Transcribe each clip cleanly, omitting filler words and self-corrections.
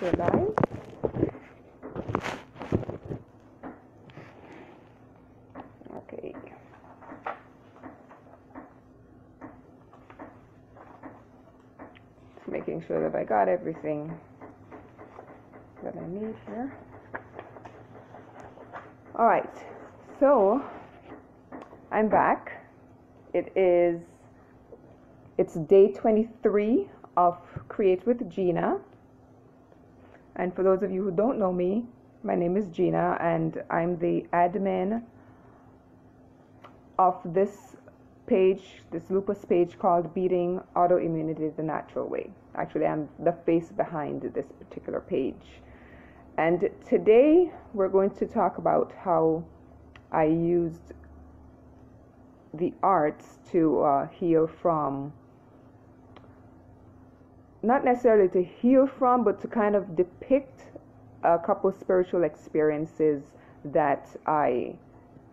we're live. Okay. Just making sure that I got everything that I need here. All right, so I'm back. It's day 23 of Create with Gina. And for those of you who don't know me, my name is Gina, and I'm the admin of this page, this lupus page called Beating Autoimmunity the Natural Way. Actually, I'm the face behind this particular page. And today we're going to talk about how I used the arts to heal from, not necessarily to heal from, but to kind of depict a couple of spiritual experiences that I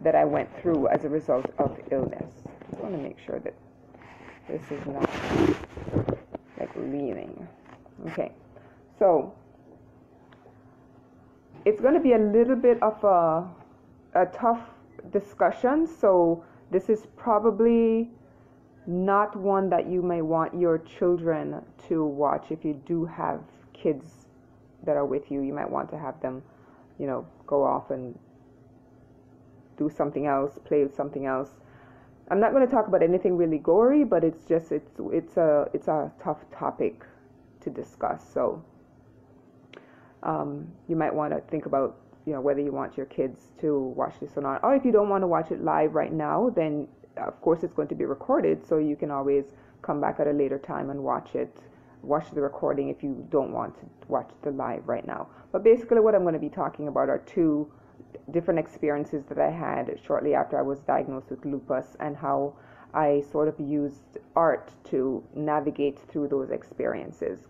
went through as a result of illness. I just want to make sure that this is not like leaning. Okay, so it's going to be a little bit of a tough discussion, so this is probably not one that you may want your children to watch. If you do have kids that are with you, you might want to have them, go off and do something else, play with something else. I'm not going to talk about anything really gory, but it's a tough topic to discuss. So you might want to think about whether you want your kids to watch this or not. Or if you don't want to watch it live right now, then of course it's going to be recorded, so you can always come back at a later time and watch the recording if you don't want to watch the live right now. But basically what I'm going to be talking about are two different experiences that I had shortly after I was diagnosed with lupus, and how I sort of used art to navigate through those experiences.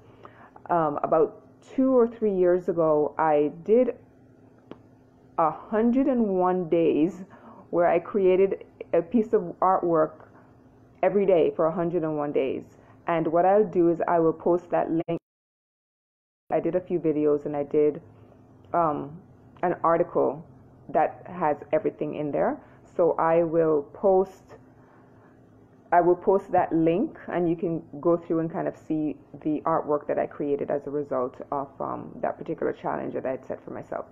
About 2 or 3 years ago, I did 101 days where I created a piece of artwork every day for 101 days. And what I'll do is I will post that link. I did a few videos, and I did an article that has everything in there. So I will post that link, and you can go through and kind of see the artwork that I created as a result of that particular challenge that I had set for myself.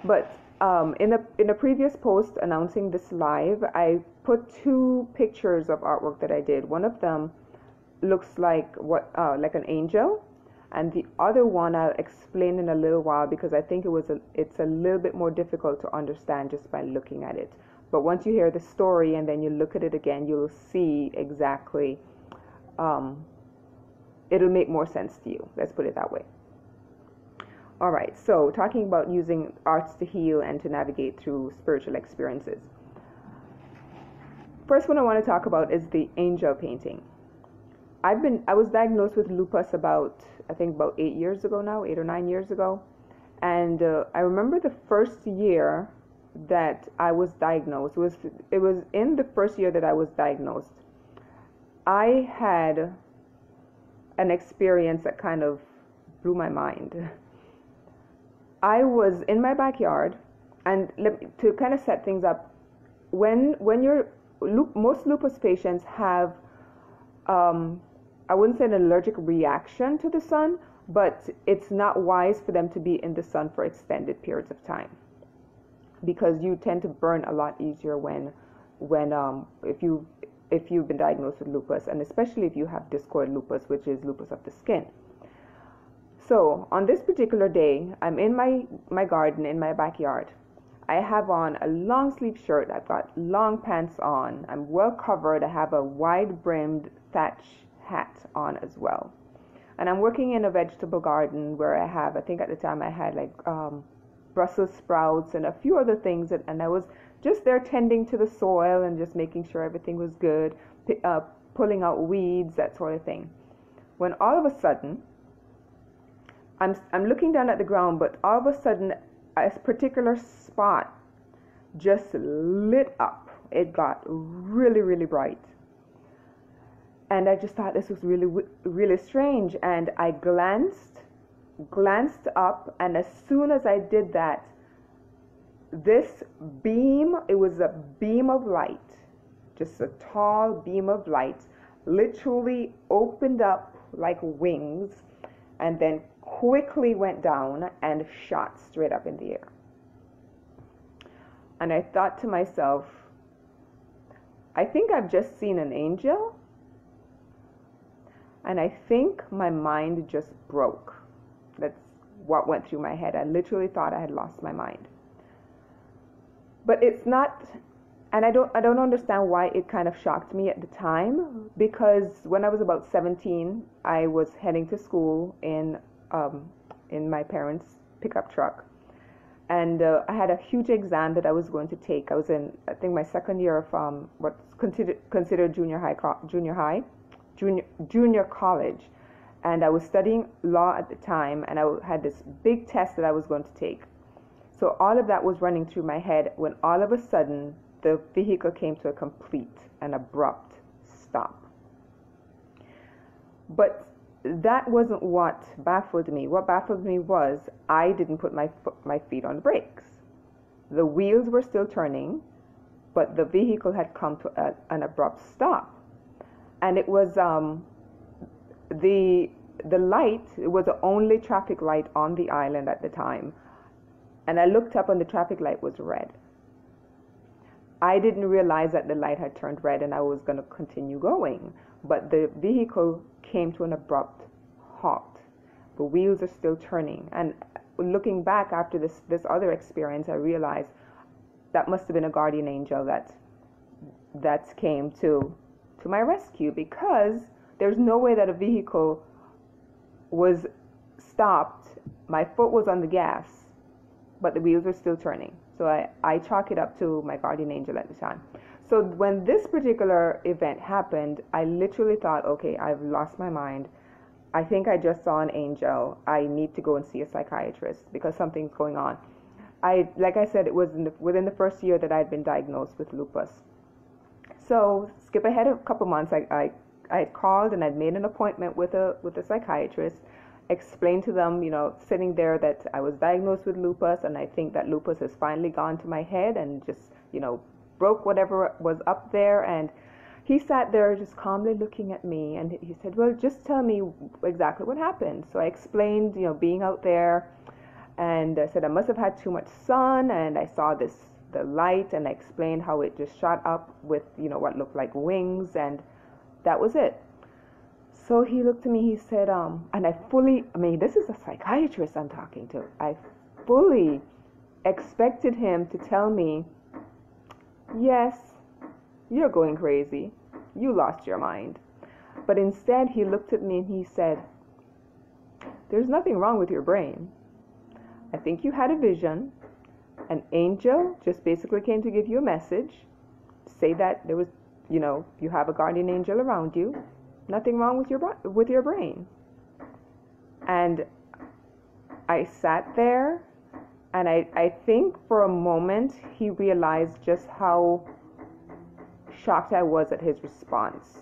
But in a previous post announcing this live, I put 2 pictures of artwork that I did. One of them looks like like an angel, and the other one I'll explain in a little while, because I think it's a little bit more difficult to understand just by looking at it. But once you hear the story and then you look at it again, you'll see exactly. It'll make more sense to you. Let's put it that way. All right, so talking about using arts to heal and to navigate through spiritual experiences. First one I want to talk about is the angel painting. I was diagnosed with lupus about 8 years ago now, 8 or 9 years ago. And I remember the first year that I was diagnosed, it was in the first year that I was diagnosed, I had an experience that kind of blew my mind. I was in my backyard, and to kind of set things up, when most lupus patients have, I wouldn't say an allergic reaction to the sun, but it's not wise for them to be in the sun for extended periods of time, because you tend to burn a lot easier if you've been diagnosed with lupus, and especially if you have discoid lupus, which is lupus of the skin. So on this particular day, I'm in my garden in my backyard. I have on a long sleeve shirt. I've got long pants on. I'm well covered. I have a wide brimmed thatch hat on as well. And I'm working in a vegetable garden where I think at the time I had like Brussels sprouts and a few other things. And I was just there tending to the soil and just making sure everything was good, pulling out weeds, that sort of thing. When all of a sudden, I'm looking down at the ground, but all of a sudden a particular spot just lit up. It got really, really bright. And I just thought this was really, really strange. And I glanced glanced up, and as soon as I did that, this beam, it was a beam of light, just a tall beam of light, literally opened up like wings and then quickly went down and shot straight up in the air. And I thought to myself, I think I've just seen an angel. And I think my mind just broke. That's what went through my head. I literally thought I had lost my mind. But it's not, and I don't understand why it kind of shocked me at the time, because when I was about 17, I was heading to school in my parents' pickup truck. And I had a huge exam that I was going to take. I was in, I think, my second year of what's considered junior college. And I was studying law at the time, and I had this big test that I was going to take. So all of that was running through my head when all of a sudden the vehicle came to a complete and abrupt stop. But that wasn't what baffled me. What baffled me was I didn't put my feet on the brakes. The wheels were still turning, but the vehicle had come to an abrupt stop. And it was the light, it was the only traffic light on the island at the time. And I looked up and the traffic light was red. I didn't realize that the light had turned red and I was going to continue going. But the vehicle came to an abrupt halt. The wheels are still turning. And looking back after this other experience, I realized that must have been a guardian angel that came to my rescue, because there's no way that a vehicle was stopped. My foot was on the gas, but the wheels were still turning. So I chalk it up to my guardian angel at the time. So when this particular event happened, I literally thought, okay, I've lost my mind. I think I just saw an angel. I need to go and see a psychiatrist because something's going on. Like I said, it was within the first year that I'd been diagnosed with lupus. So skip ahead a couple months, I had called and I'd made an appointment with a psychiatrist, explained to them, sitting there, that I was diagnosed with lupus, and I think that lupus has finally gone to my head and just, broke whatever was up there. And he sat there just calmly looking at me, and he said, well, just tell me exactly what happened. So I explained, being out there, and I said I must have had too much sun, and I saw the light, and I explained how it just shot up with, what looked like wings, and that was it. So he looked at me, he said, and this is a psychiatrist I'm talking to. I fully expected him to tell me, yes, you're going crazy. You lost your mind. But instead, he looked at me and he said, there's nothing wrong with your brain. I think you had a vision. An angel just basically came to give you a message, say that there was, you have a guardian angel around you. Nothing wrong with your brain. And I sat there, and I think for a moment he realized just how shocked I was at his response.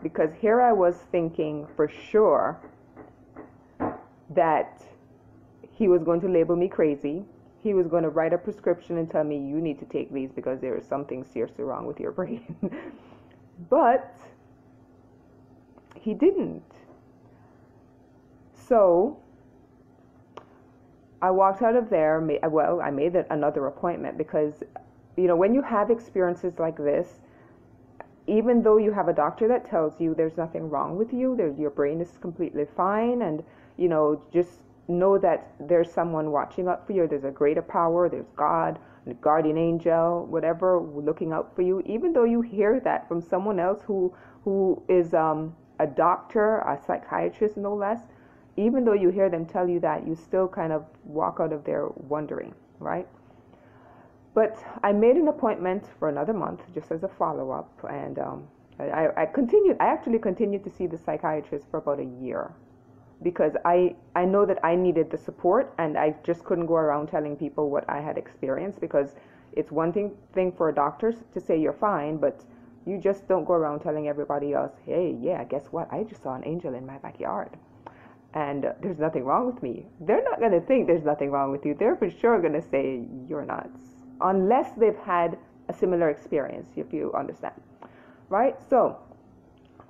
Because here I was thinking for sure that he was going to label me crazy. He was going to write a prescription and tell me, you need to take these because there is something seriously wrong with your brain. But he didn't. So I walked out of there. I made another appointment because, when you have experiences like this, even though you have a doctor that tells you there's nothing wrong with you, your brain is completely fine, and, just know that there's someone watching out for you. There's a greater power. There's God, a guardian angel, whatever, looking out for you. Even though you hear that from someone else who is a doctor, a psychiatrist, no less, even though you hear them tell you that, you still kind of walk out of there wondering, right? But I made an appointment for another month just as a follow-up, and I actually continued to see the psychiatrist for about a year, because I know that I needed the support, and I just couldn't go around telling people what I had experienced, because it's one thing for a doctor to say you're fine, but you just don't go around telling everybody else, hey, yeah, guess what? I just saw an angel in my backyard. and there's nothing wrong with me. They're not going to think there's nothing wrong with you. They're for sure going to say you're nuts, unless they've had a similar experience, if you understand, right? So,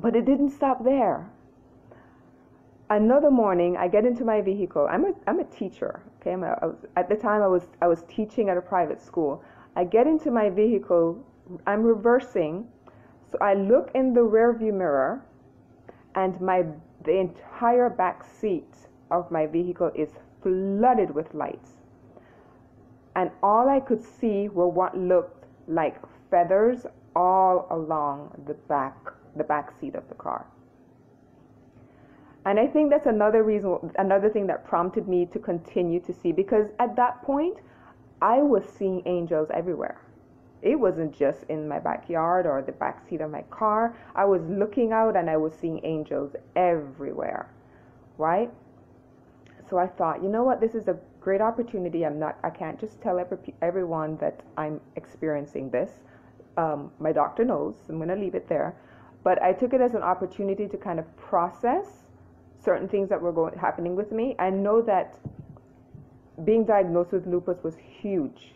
but it didn't stop there. Another morning, I get into my vehicle. I'm a teacher. Okay, at the time I was teaching at a private school. I get into my vehicle. I'm reversing, so I look in the rearview mirror, and the entire back seat of my vehicle is flooded with lights, and all I could see were what looked like feathers all along the back seat of the car. And I think that's another thing that prompted me to continue to see, because at that point, I was seeing angels everywhere. It wasn't just in my backyard or the back seat of my car. I was looking out and I was seeing angels everywhere, right? So I thought, you know what, this is a great opportunity. I can't just tell everyone that I'm experiencing this. My doctor knows. I'm going to leave it there. But I took it as an opportunity to kind of process certain things that were happening with me. I know that being diagnosed with lupus was huge.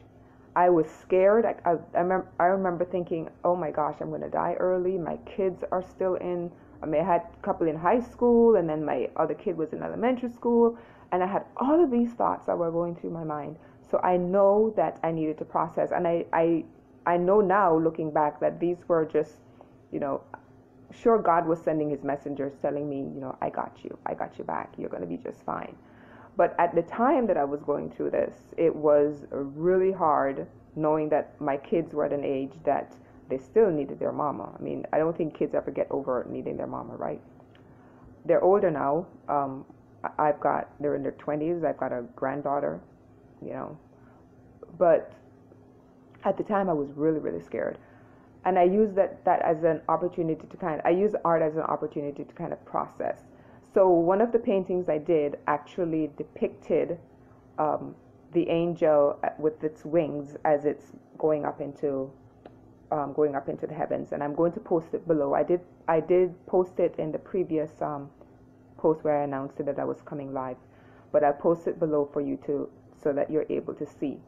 I was scared. I remember thinking, oh my gosh, I'm going to die early. My kids are still I had a couple in high school, and then my other kid was in elementary school. And I had all of these thoughts that were going through my mind. So I know that I needed to process. And I know now, looking back, that these were just, sure, God was sending his messengers telling me, I got you back. You're going to be just fine. But at the time that I was going through this, it was really hard, knowing that my kids were at an age that they still needed their mama. I mean, I don't think kids ever get over needing their mama, right? They're older now. They're in their 20s. I've got a granddaughter, But at the time, I was really, really scared. And I used that as an opportunity I use art as an opportunity to kind of process. So one of the paintings I did actually depicted the angel with its wings as it's going up into the heavens, and I'm going to post it below. I did post it in the previous post where I announced that I was coming live, but I'll post it below for you so that you're able to see.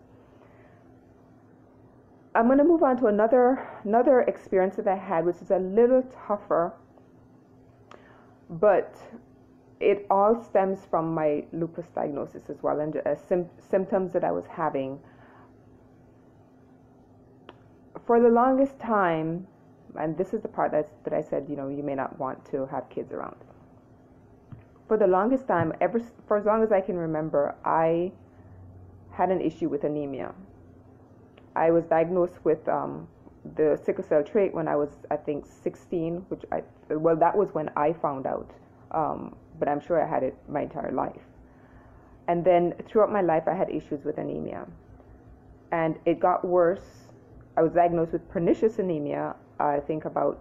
I'm going to move on to another experience that I had, which is a little tougher, but it all stems from my lupus diagnosis as well, and symptoms that I was having. For the longest time, and this is the part that I said, you may not want to have kids around. For the longest time, for as long as I can remember, I had an issue with anemia. I was diagnosed with the sickle cell trait when I was, I think, 16, that was when I found out. But I'm sure I had it my entire life. And then throughout my life, I had issues with anemia. And it got worse. I was diagnosed with pernicious anemia, I think about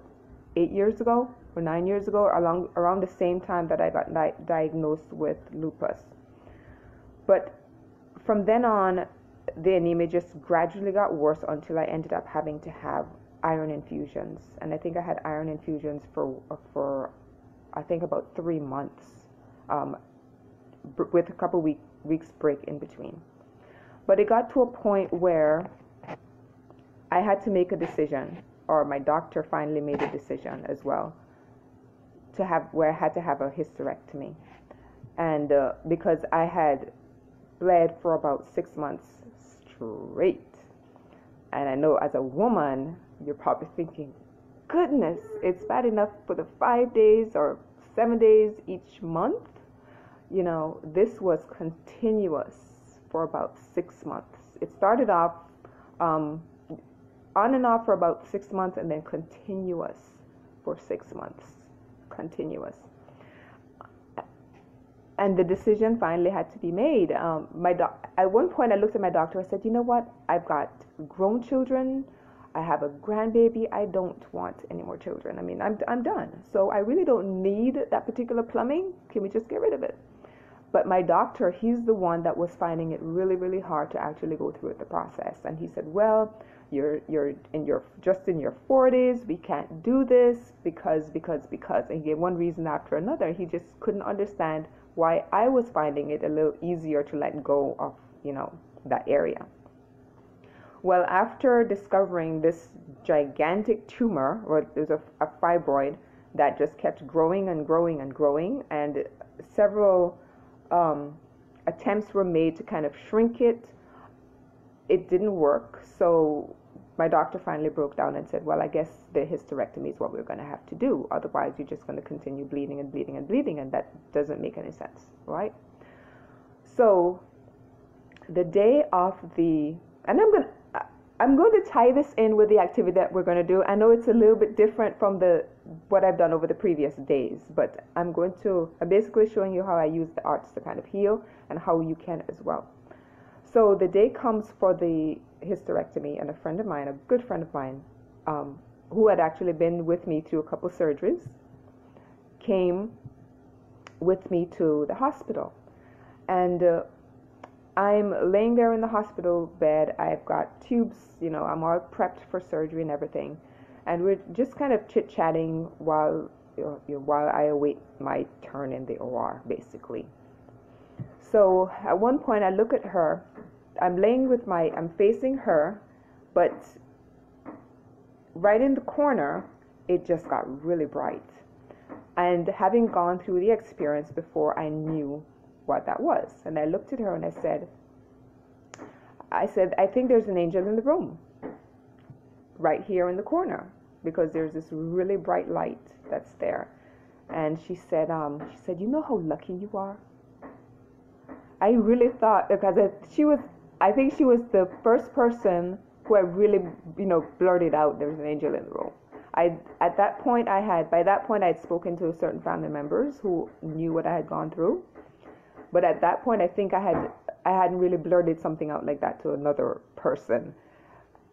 8 years ago or 9 years ago, around the same time that I got diagnosed with lupus. But from then on, the anemia just gradually got worse until I ended up having to have iron infusions. And I think I had iron infusions for I think about 3 months, with a couple weeks break in between. But it got to a point where I had to make a decision, or my doctor finally made a decision as well, where I had to have a hysterectomy. And because I had bled for about 6 months straight. And I know as a woman, you're probably thinking, goodness, it's bad enough for the 5 days or 7 days each month. This was continuous for about 6 months. It started off on and off for about 6 months, and then continuous for 6 months. Continuous. And the decision finally had to be made. At one point, I looked at my doctor. I said, you know what? I've got grown children. I have a grandbaby. I don't want any more children. I mean, I'm done. So I really don't need that particular plumbing. Can we just get rid of it? But my doctor, he's the one that was finding it really, really hard to actually go through the process. And he said, well, you're just in your 40s. We can't do this because. And he gave one reason after another. He just couldn't understand why I was finding it a little easier to let go of, that area. Well, after discovering this gigantic tumor, or it was a fibroid that just kept growing and growing and growing, and several attempts were made to kind of shrink it, it didn't work. So my doctor finally broke down and said, well, I guess the hysterectomy is what we're going to have to do. Otherwise, you're just going to continue bleeding and bleeding and bleeding, and that doesn't make any sense, right? So the day of and I'm going to tie this in with the activity that we're going to do. I know it's a little bit different from what I've done over the previous days, but I'm basically showing you how I use the arts to kind of heal and how you can as well. So the day comes for the hysterectomy, and a good friend of mine, who had actually been with me through a couple surgeries, came with me to the hospital. And I'm laying there in the hospital bed. I've got tubes, I'm all prepped for surgery and everything. And we're just kind of chit-chatting while I await my turn in the OR, basically. So at one point I look at her. I'm facing her, but right in the corner, it just got really bright. And having gone through the experience before, I knew what that was. And I looked at her and I said, I think there's an angel in the room, right here in the corner, because there's this really bright light that's there. And she said, you know how lucky you are? I really thought, because I think she was the first person who I really, blurted out there's an angel in the room. By that point I'd spoken to certain family members who knew what I had gone through. But at that point, I think I hadn't really blurted something out like that to another person.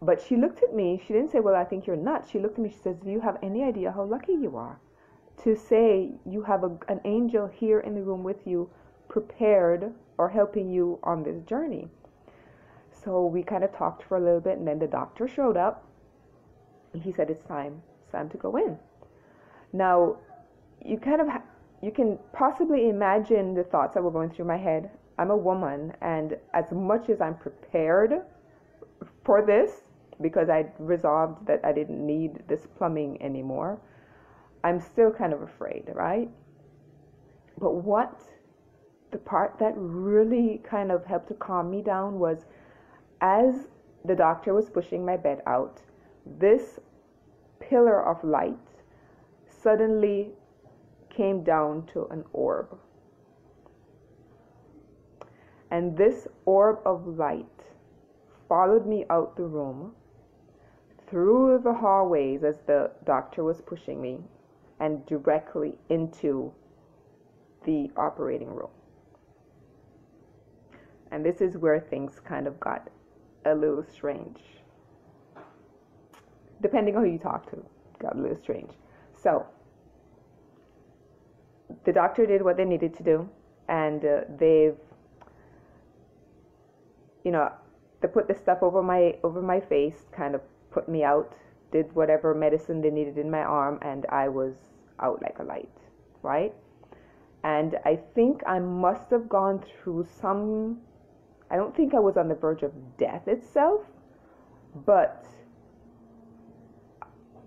But she looked at me. She didn't say, well, I think you're nuts. She looked at me. She says, do you have any idea how lucky you are to say you have an angel here in the room with you, prepared or helping you on this journey? So we kind of talked for a little bit, and then the doctor showed up. And he said, it's time to go in. Now, you can possibly imagine the thoughts that were going through my head. I'm a woman, and as much as I'm prepared for this, because I resolved that I didn't need this plumbing anymore, I'm still kind of afraid, right? But the part that really kind of helped to calm me down was, as the doctor was pushing my bed out, this pillar of light suddenly came down to an orb. And this orb of light followed me out the room, through the hallways as the doctor was pushing me, and directly into the operating room. And this is where things kind of got a little strange. Depending on who you talk to, got a little strange. So the doctor did what they needed to do, and they put the stuff over my face, kind of put me out, did whatever medicine they needed in my arm, and I was out like a light, right? And I think I must have gone through I don't think I was on the verge of death itself, but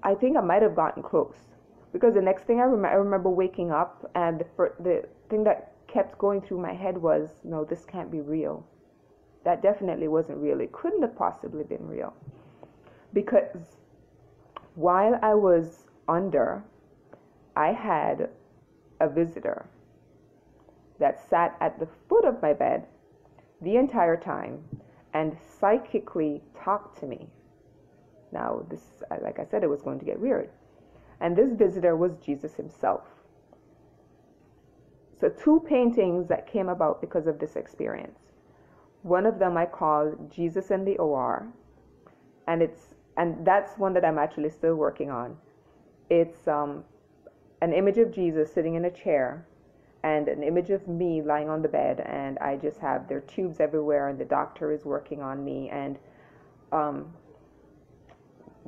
I think I might have gotten close. Because the next thing I remember waking up, and the thing that kept going through my head was, no, this can't be real. That definitely wasn't real. It couldn't have possibly been real. Because while I was under, I had a visitor that sat at the foot of my bed the entire time and psychically talked to me. Now, this, like I said, it was going to get weird. And this visitor was Jesus himself. So 2 paintings that came about because of this experience. One of them I call Jesus in the OR, and that's one that I'm actually still working on. It's an image of Jesus sitting in a chair, and an image of me lying on the bed, and I just have, there are tubes everywhere, and the doctor is working on me, and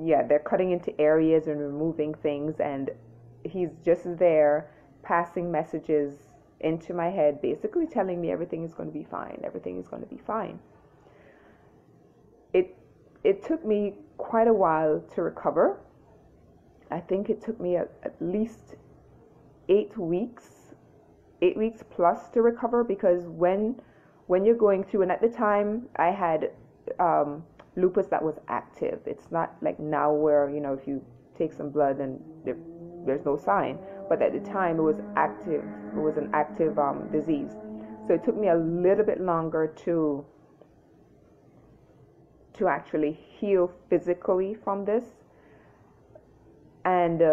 yeah, they're cutting into areas and removing things, and he's just there passing messages into my head, basically telling me everything is going to be fine, everything is going to be fine. It took me quite a while to recover. I think it took me at least 8 weeks plus to recover, because when you're going through, and at the time I had lupus that was active. It's not like now where, you know, if you take some blood and there's no sign, but at the time it was active. It was an active disease. So it took me a little bit longer to actually heal physically from this. And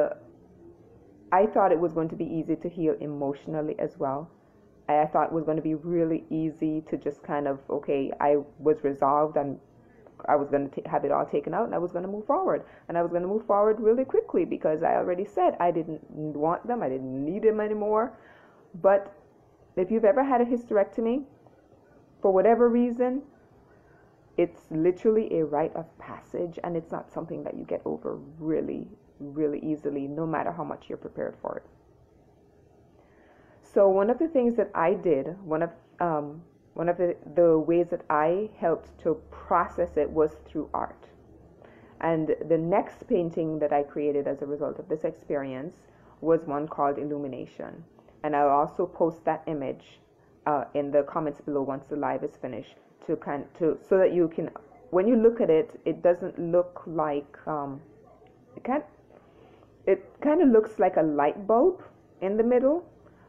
I thought it was going to be easy to heal emotionally as well. I thought it was going to be really easy to just kind of, okay, I was resolved, and I was going to have it all taken out, and I was going to move forward. And I was going to move forward really quickly, because I already said I didn't want them, I didn't need them anymore. But if you've ever had a hysterectomy, for whatever reason, it's literally a rite of passage, and it's not something that you get over really, really easily, no matter how much you're prepared for it. So one of the things that I did, one of the ways that I helped to process it was through art. And the next painting that I created as a result of this experience was one called Illumination. And I'll also post that image in the comments below once the live is finished, so that you can, when you look at it, it doesn't look like it kind of looks like a light bulb in the middle,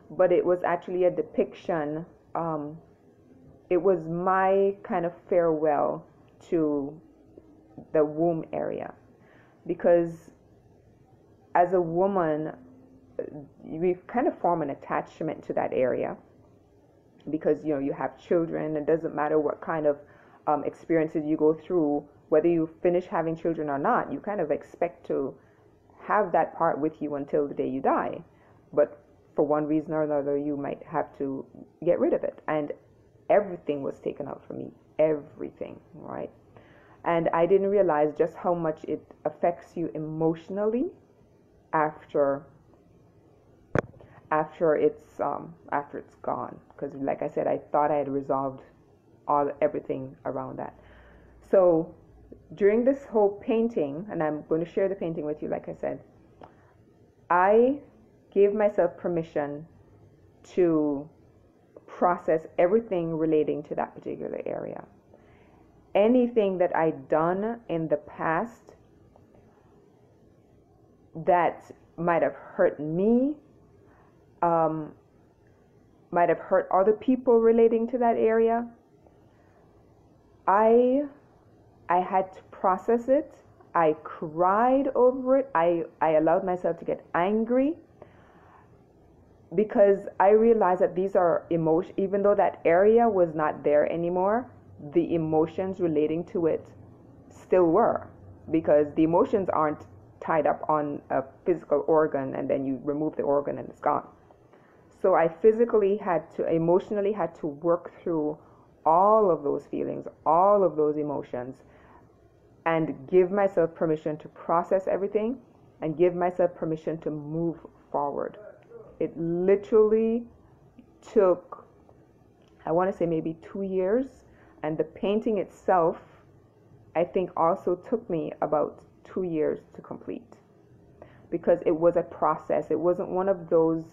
but it was actually a depiction. It was my kind of farewell to the womb area, because as a woman, we kind of form an attachment to that area, because, you know, you have children. It doesn't matter what kind of experiences you go through, whether you finish having children or not, you kind of expect to have that part with you until the day you die. But for one reason or another, you might have to get rid of it. And everything was taken out from me, everything, right? And I didn't realize just how much it affects you emotionally after it's gone. Because like I said, I thought I had resolved everything around that. So during this whole painting, and I'm going to share the painting with you, like I said, I gave myself permission to process everything relating to that particular area. Anything that I'd done in the past that might have hurt me, might have hurt other people relating to that area, I had to process it. I cried over it. I allowed myself to get angry, because I realized that these are emotions. Even though that area was not there anymore, the emotions relating to it still were, because the emotions aren't tied up on a physical organ and then you remove the organ and it's gone. So I emotionally had to work through all of those feelings, all of those emotions, and give myself permission to process everything and give myself permission to move forward. It literally took, I want to say maybe 2 years, and the painting itself, I think, also took me about 2 years to complete, because it was a process. It wasn't one of those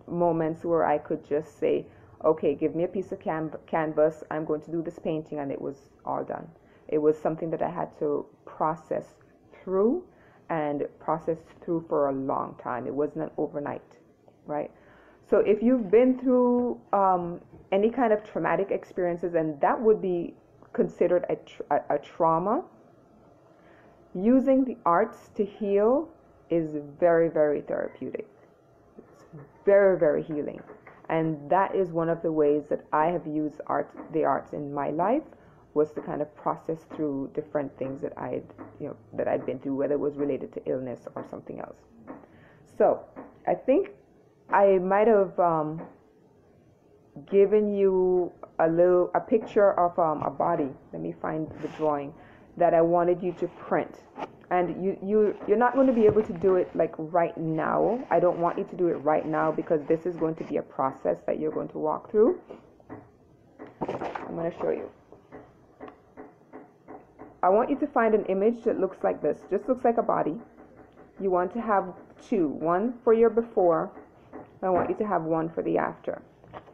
moments where I could just say, okay, give me a piece of canvas, I'm going to do this painting, and it was all done. It was something that I had to process through for a long time. It wasn't an overnight, right? So if you've been through any kind of traumatic experiences, and that would be considered a trauma, using the arts to heal is very, very therapeutic. It's very, very healing. And that is one of the ways that I have used the arts in my life, was to kind of process through different things that I'd been through, whether it was related to illness or something else. So I think I might have given you a picture of a body. Let me find the drawing that I wanted you to print. And you're not going to be able to do it like right now. I don't want you to do it right now because this is going to be a process that you're going to walk through. I'm going to show you. I want you to find an image that looks like this. Just looks like a body. You want to have two. One for your before. I want you to have one for the after.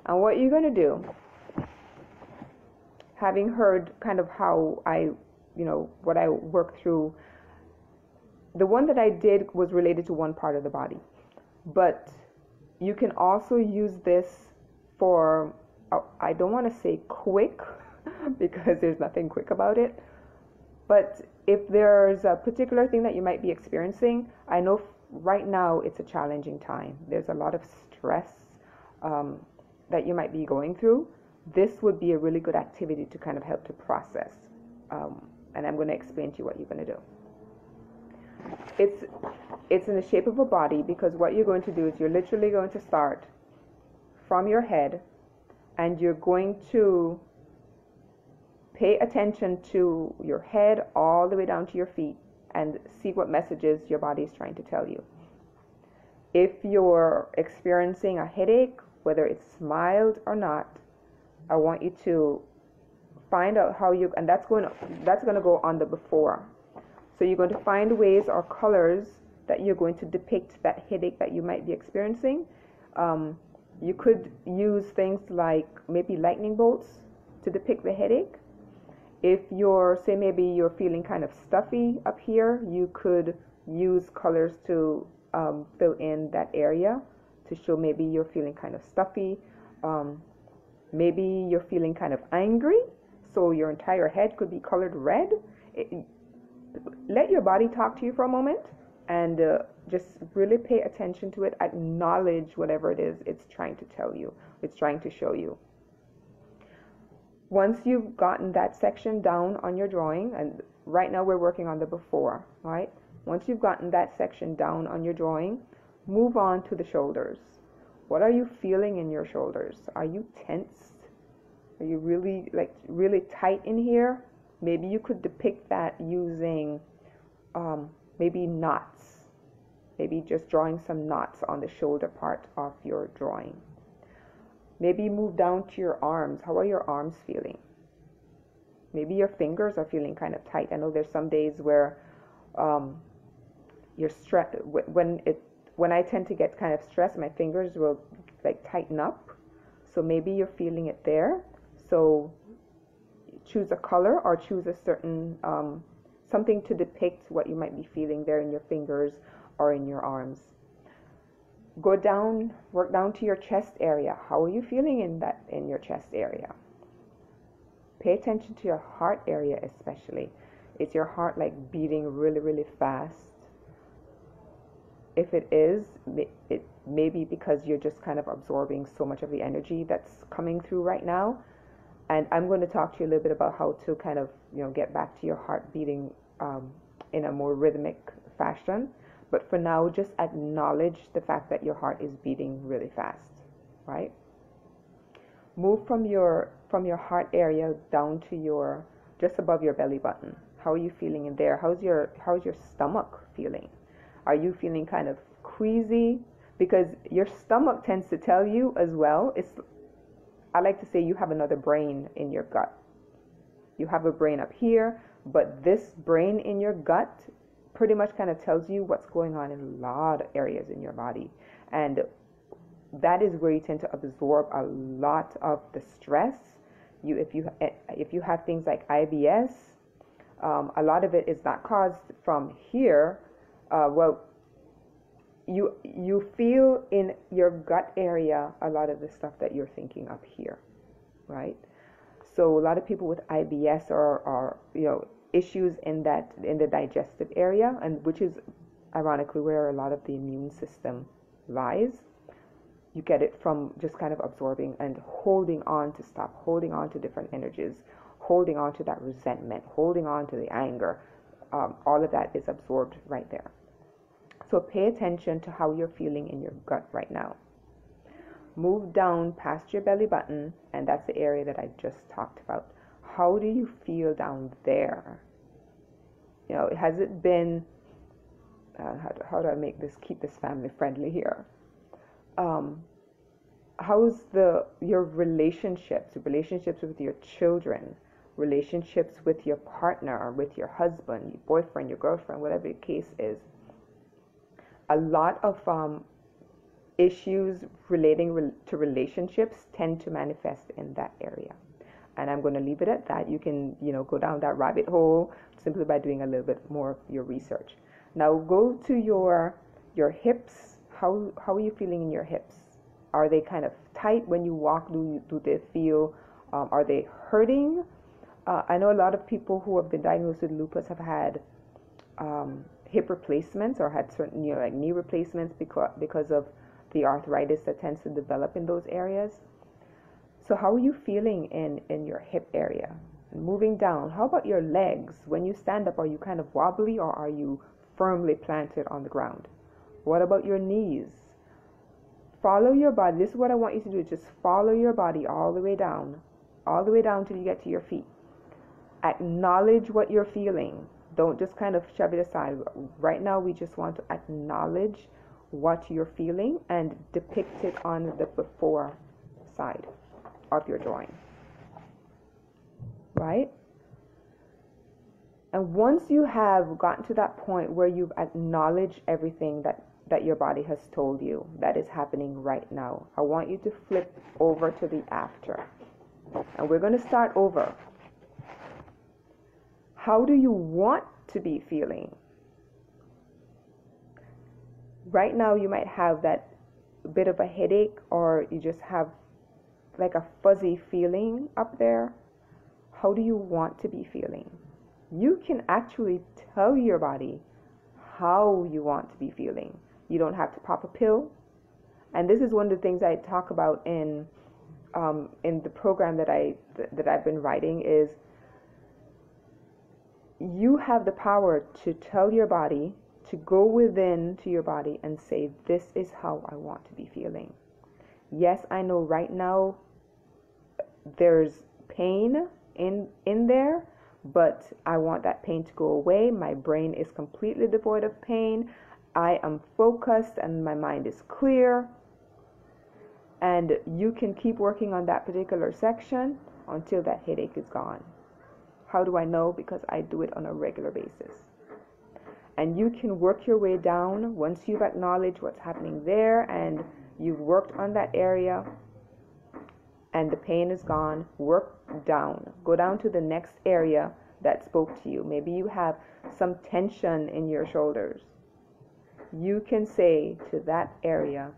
And what you're going to do, having heard kind of how what I worked through, the one that I did was related to one part of the body. But you can also use this for, I don't want to say quick, because there's nothing quick about it. But if there's a particular thing that you might be experiencing, I know right now it's a challenging time. There's a lot of stress that you might be going through. This would be a really good activity to kind of help to process. And I'm going to explain to you what you're going to do. It's in the shape of a body, because what you're going to do is you're literally going to start from your head, and you're going to pay attention to your head all the way down to your feet and see what messages your body is trying to tell you. If you're experiencing a headache, whether it's mild or not, I want you to find out how you, and that's going to go on the before. So you're going to find ways or colors that you're going to depict that headache that you might be experiencing. You could use things like maybe lightning bolts to depict the headache. If maybe you're feeling kind of stuffy up here, you could use colors to fill in that area to show maybe you're feeling kind of stuffy. Maybe you're feeling kind of angry, so your entire head could be colored red. Let your body talk to you for a moment, and just really pay attention to it. Acknowledge whatever it is it's trying to tell you, it's trying to show you. Once you've gotten that section down on your drawing, and right now we're working on the before, right? Once you've gotten that section down on your drawing, move on to the shoulders. What are you feeling in your shoulders? Are you tense? Are you really tight in here? Maybe you could depict that using maybe knots. Maybe just drawing some knots on the shoulder part of your drawing. Maybe move down to your arms. How are your arms feeling? Maybe your fingers are feeling kind of tight. I know there's some days where you're stressed. When I tend to get kind of stressed, my fingers will like tighten up. So maybe you're feeling it there. So choose a color or choose a certain something to depict what you might be feeling there in your fingers or in your arms. Go down, work down to your chest area. How are you feeling in your chest area? Pay attention to your heart area especially. Is your heart like beating really, really fast? If it is, it may be because you're just kind of absorbing so much of the energy that's coming through right now. And I'm going to talk to you a little bit about how to kind of, get back to your heart beating in a more rhythmic fashion. But for now, just acknowledge the fact that your heart is beating really fast, right? Move from your heart area down to just above your belly button. How are you feeling in there? How's your stomach feeling? Are you feeling kind of queasy? Because your stomach tends to tell you as well. I like to say you have another brain in your gut. You have a brain up here, but this brain in your gut pretty much kind of tells you what's going on in a lot of areas in your body. And that is where you tend to absorb a lot of the stress. If you have things like IBS, a lot of it is not caused from here. You feel in your gut area a lot of the stuff that you're thinking up here, right? So a lot of people with IBS are issues in the digestive area, and which is ironically where a lot of the immune system lies. You get it from just kind of absorbing and holding on to different energies, holding on to that resentment, holding on to the anger. All of that is absorbed right there. So pay attention to how you're feeling in your gut right now. Move down past your belly button, and that's the area that I just talked about. How do you feel down there? You know, has it been, how do I keep this family friendly here? How's your relationships with your children, relationships with your partner, with your husband, your boyfriend, your girlfriend, whatever the case is? A lot of issues relating to relationships tend to manifest in that area. And I'm going to leave it at that. You can, go down that rabbit hole simply by doing a little bit more of your research. Now go to your hips. How are you feeling in your hips? Are they kind of tight when you walk? Do they feel, are they hurting? I know a lot of people who have been diagnosed with lupus have had hip replacements or had certain, like knee replacements because of the arthritis that tends to develop in those areas. So how are you feeling in your hip area? And moving down, how about your legs? When you stand up, are you kind of wobbly or are you firmly planted on the ground? What about your knees? Follow your body. This is what I want you to do. Just follow your body all the way down till you get to your feet. Acknowledge what you're feeling. Don't just kind of shove it aside. Right now, we just want to acknowledge what you're feeling and depict it on the before side of your drawing. Right? And once you have gotten to that point where you've acknowledged everything that your body has told you that is happening right now, I want you to flip over to the after. And we're going to start over. How do you want to be feeling? Right now you might have that bit of a headache, or you just have like a fuzzy feeling up there. How do you want to be feeling? You can actually tell your body how you want to be feeling. You don't have to pop a pill. And this is one of the things I talk about in the program that I've been writing is you have the power to tell your body, to go within to your body and say, this is how I want to be feeling. Yes, I know right now there's pain in there, but I want that pain to go away. My brain is completely devoid of pain. I am focused and my mind is clear. And you can keep working on that particular section until that headache is gone. How do I know? Because I do it on a regular basis. And you can work your way down once you've acknowledged what's happening there and you've worked on that area and the pain is gone. Work down. Go down to the next area that spoke to you. Maybe you have some tension in your shoulders. You can say to that area,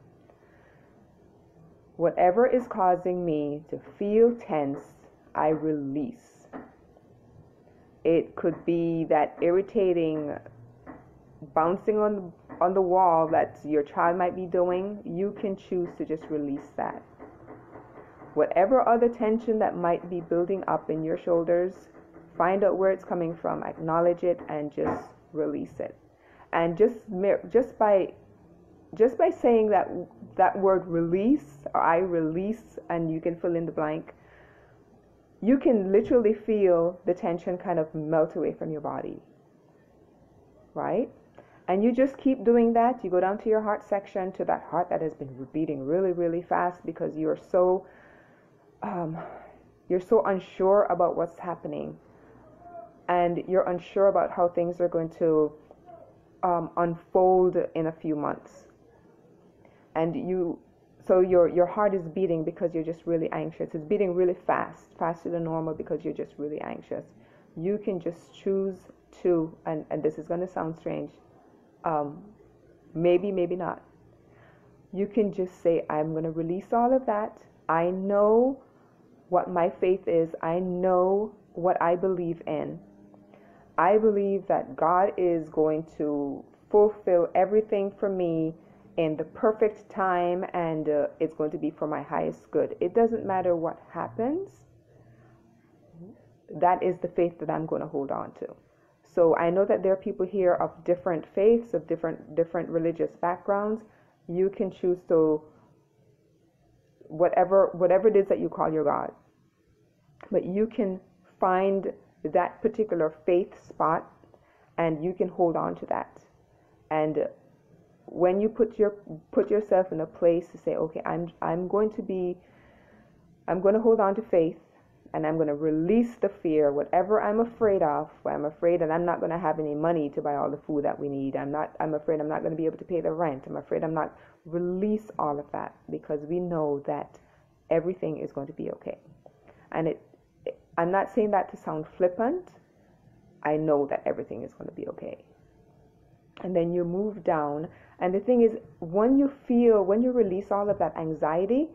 whatever is causing me to feel tense, I release. It could be that irritating bouncing on the wall that your child might be doing. You can choose to just release that. Whatever other tension that might be building up in your shoulders, find out where it's coming from, acknowledge it, and just release it. And just by saying that word release, or I release, and you can fill in the blank, you can literally feel the tension kind of melt away from your body, right? And you just keep doing that. You go down to your heart section, to that heart that has been beating really, really fast because you're so unsure about what's happening, and you're unsure about how things are going to unfold in a few months. And so your heart is beating because you're just really anxious. It's beating really fast, faster than normal because you're just really anxious. You can just choose to, and this is going to sound strange, maybe not. You can just say, I'm going to release all of that. I know what my faith is. I know what I believe in. I believe that God is going to fulfill everything for me in the perfect time, and it's going to be for my highest good. It doesn't matter what happens. That is the faith that I'm going to hold on to. So I know that there are people here of different faiths, of different religious backgrounds. You can choose to whatever it is that you call your God. But you can find that particular faith spot, and you can hold on to that. And when you put yourself in a place to say, okay, I'm going to hold on to faith, and I'm going to release the fear, whatever I'm afraid of. I'm afraid that I'm not going to have any money to buy all the food that we need. I'm afraid I'm not going to be able to pay the rent. I'm afraid I'm not. Release all of that, because we know that everything is going to be okay. And I'm not saying that to sound flippant. I know that everything is going to be okay. And then you move down. And the thing is, when you release all of that anxiety,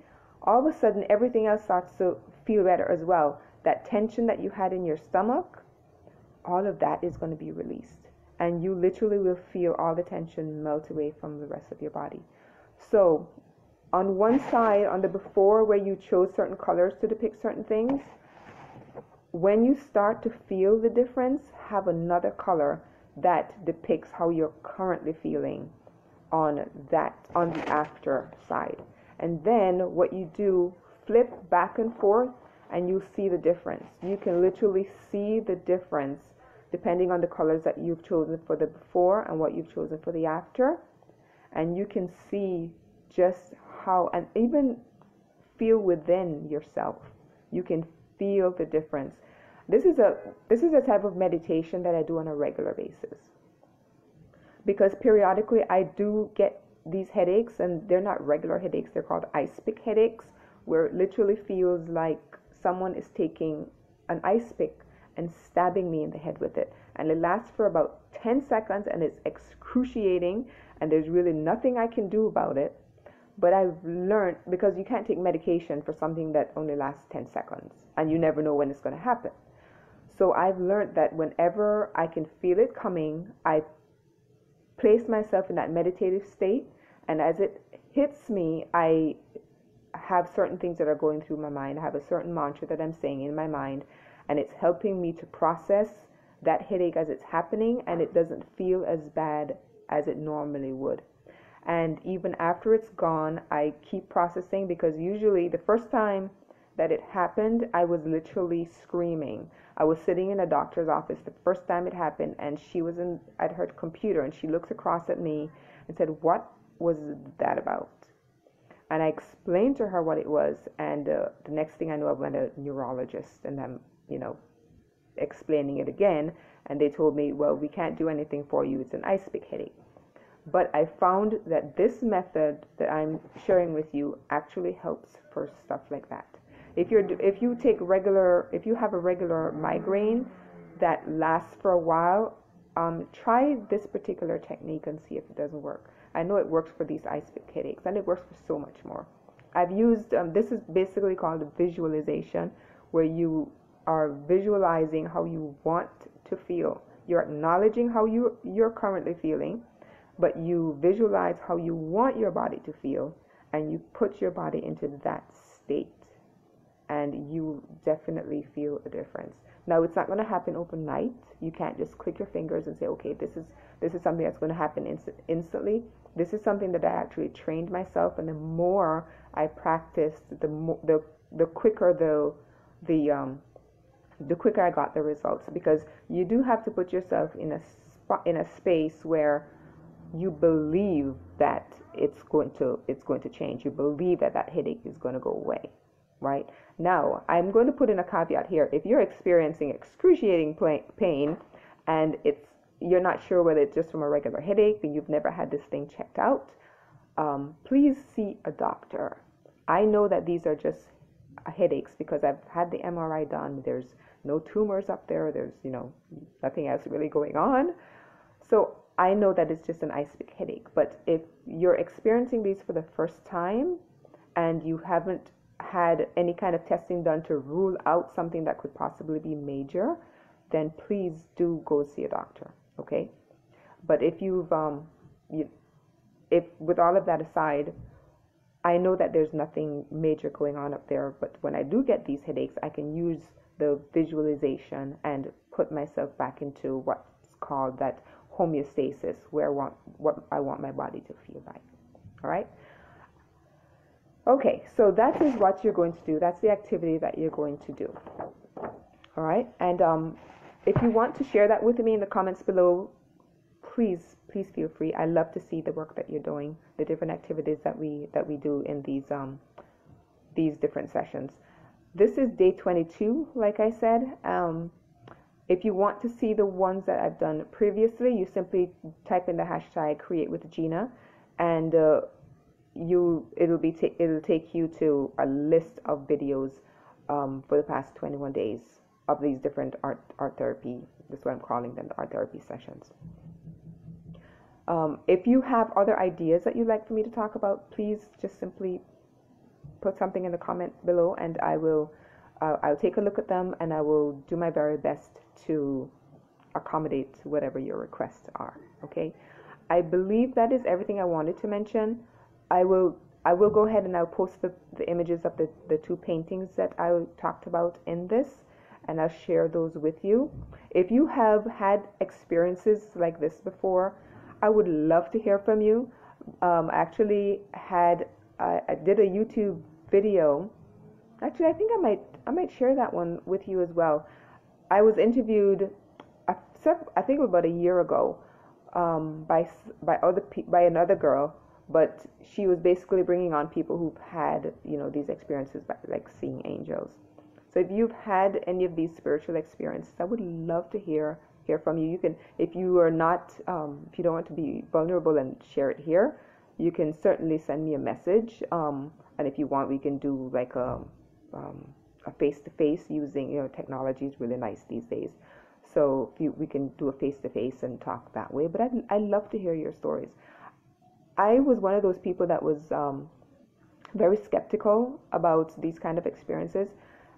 all of a sudden everything else starts to feel better as well. That tension that you had in your stomach, all of that is going to be released. And you literally will feel all the tension melt away from the rest of your body. So on one side, on the before where you chose certain colors to depict certain things, when you start to feel the difference, have another color that depicts how you're currently feeling on the after side. And then what you do, flip back and forth, and you see the difference. You can literally see the difference depending on the colors that you've chosen for the before and what you've chosen for the after. And you can see just how, and even feel within yourself. You can feel the difference. This is a type of meditation that I do on a regular basis, because periodically I do get these headaches, and they're not regular headaches. They're called ice pick headaches, where it literally feels like someone is taking an ice pick and stabbing me in the head with it. And it lasts for about 10 seconds, and it's excruciating, and there's really nothing I can do about it. But I've learned, because you can't take medication for something that only lasts 10 seconds, and you never know when it's going to happen. So I've learned that whenever I can feel it coming, I place myself in that meditative state, and as it hits me, I have certain things that are going through my mind. I have a certain mantra that I'm saying in my mind, and it's helping me to process that headache as it's happening, and it doesn't feel as bad as it normally would. And even after it's gone, I keep processing, because usually the first time that it happened, I was literally screaming. I was sitting in a doctor's office the first time it happened, and she was at her computer, and she looks across at me and said, "What was that about?" And I explained to her what it was, and the next thing I know, I went to a neurologist, and I'm, explaining it again, and they told me, "Well, we can't do anything for you. It's an ice pick headache." But I found that this method that I'm sharing with you actually helps for stuff like that. If you have a regular migraine that lasts for a while, try this particular technique and see if it doesn't work. I know it works for these ice pick headaches, and it works for so much more. I've used this is basically called a visualization, where you are visualizing how you want to feel. You're acknowledging how you're currently feeling, but you visualize how you want your body to feel, and you put your body into that state, and you definitely feel a difference. Now, it's not going to happen overnight. You can't just click your fingers and say, okay, this is something that's going to happen instantly. This is something that I actually trained myself, and the more I practiced, the quicker the quicker I got the results, because you do have to put yourself in a space where you believe that it's going to change. You believe that headache is going to go away, right? Now, I'm going to put in a caveat here. If you're experiencing excruciating pain, and you're not sure whether it's just from a regular headache, and you've never had this thing checked out, please see a doctor. I know that these are just headaches because I've had the MRI done. There's no tumors up there. There's nothing else really going on. So I know that it's just an ice pick headache. But if you're experiencing these for the first time, and you haven't had any kind of testing done to rule out something that could possibly be major, then please do go see a doctor, okay? But if with all of that aside, I know that there's nothing major going on up there, but when I do get these headaches, I can use the visualization and put myself back into what's called that homeostasis, where what I want my body to feel like. All right. Okay, so that is what you're going to do. That's the activity that you're going to do. All right, and if you want to share that with me in the comments below, please feel free. I love to see the work that you're doing, the different activities that we do in these different sessions. This is day 22, like I said. If you want to see the ones that I've done previously, you simply type in the hashtag create with Gina, and it'll take you to a list of videos for the past 21 days of these different art therapy. That's what I'm calling them, the art therapy sessions. If you have other ideas that you'd like for me to talk about, please just simply put something in the comment below, and I'll take a look at them, and I will do my very best to accommodate whatever your requests are. Okay, I believe that is everything I wanted to mention. I will go ahead and I'll post the images of the two paintings that I talked about in this, and I'll share those with you. If you have had experiences like this before, I would love to hear from you. I did a YouTube video. Actually, I think I might share that one with you as well. I was interviewed, I think about a year ago, by another girl, but she was basically bringing on people who've had, these experiences like seeing angels. So if you've had any of these spiritual experiences, I would love to hear from you. You can, if you are not, if you don't want to be vulnerable and share it here, you can certainly send me a message. And if you want, we can do like a face-to-face using, technology is really nice these days. So we can do a face-to-face and talk that way. But I love to hear your stories. I was one of those people that was very skeptical about these kind of experiences,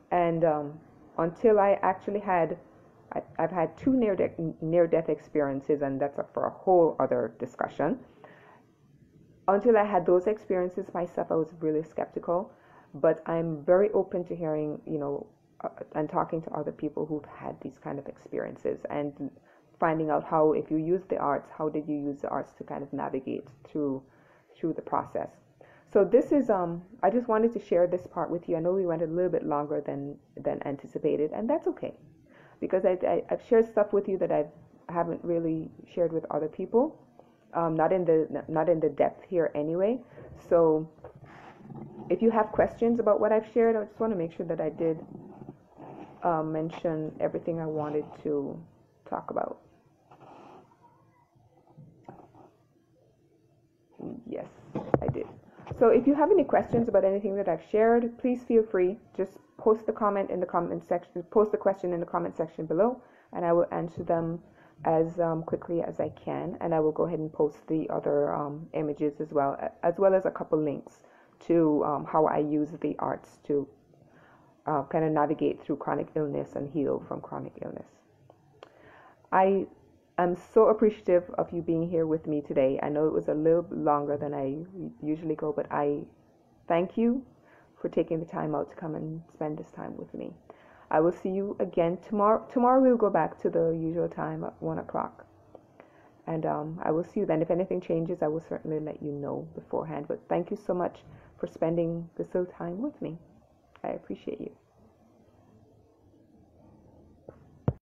and until I actually I've had two near-death experiences, and that's for a whole other discussion. Until I had those experiences myself, I was really skeptical, but I'm very open to hearing, and talking to other people who've had these kind of experiences, and finding out how, if you use the arts, how did you use the arts to kind of navigate through the process. So this is, I just wanted to share this part with you. I know we went a little bit longer than anticipated, and that's okay, because I've shared stuff with you that I haven't really shared with other people, not in the depth here anyway. So if you have questions about what I've shared, I just want to make sure that I did mention everything I wanted to talk about. Yes, I did. So if you have any questions about anything that I've shared, please feel free. Just post the comment in the comment section. Post the question in the comment section below, and I will answer them as quickly as I can. And I will go ahead and post the other images as well as a couple links to how I use the arts to kind of navigate through chronic illness and heal from chronic illness. I'm so appreciative of you being here with me today. I know it was a little longer than I usually go, but I thank you for taking the time out to come and spend this time with me. I will see you again tomorrow. Tomorrow we'll go back to the usual time at 1 o'clock. And I will see you then. If anything changes, I will certainly let you know beforehand. But thank you so much for spending this little time with me. I appreciate you.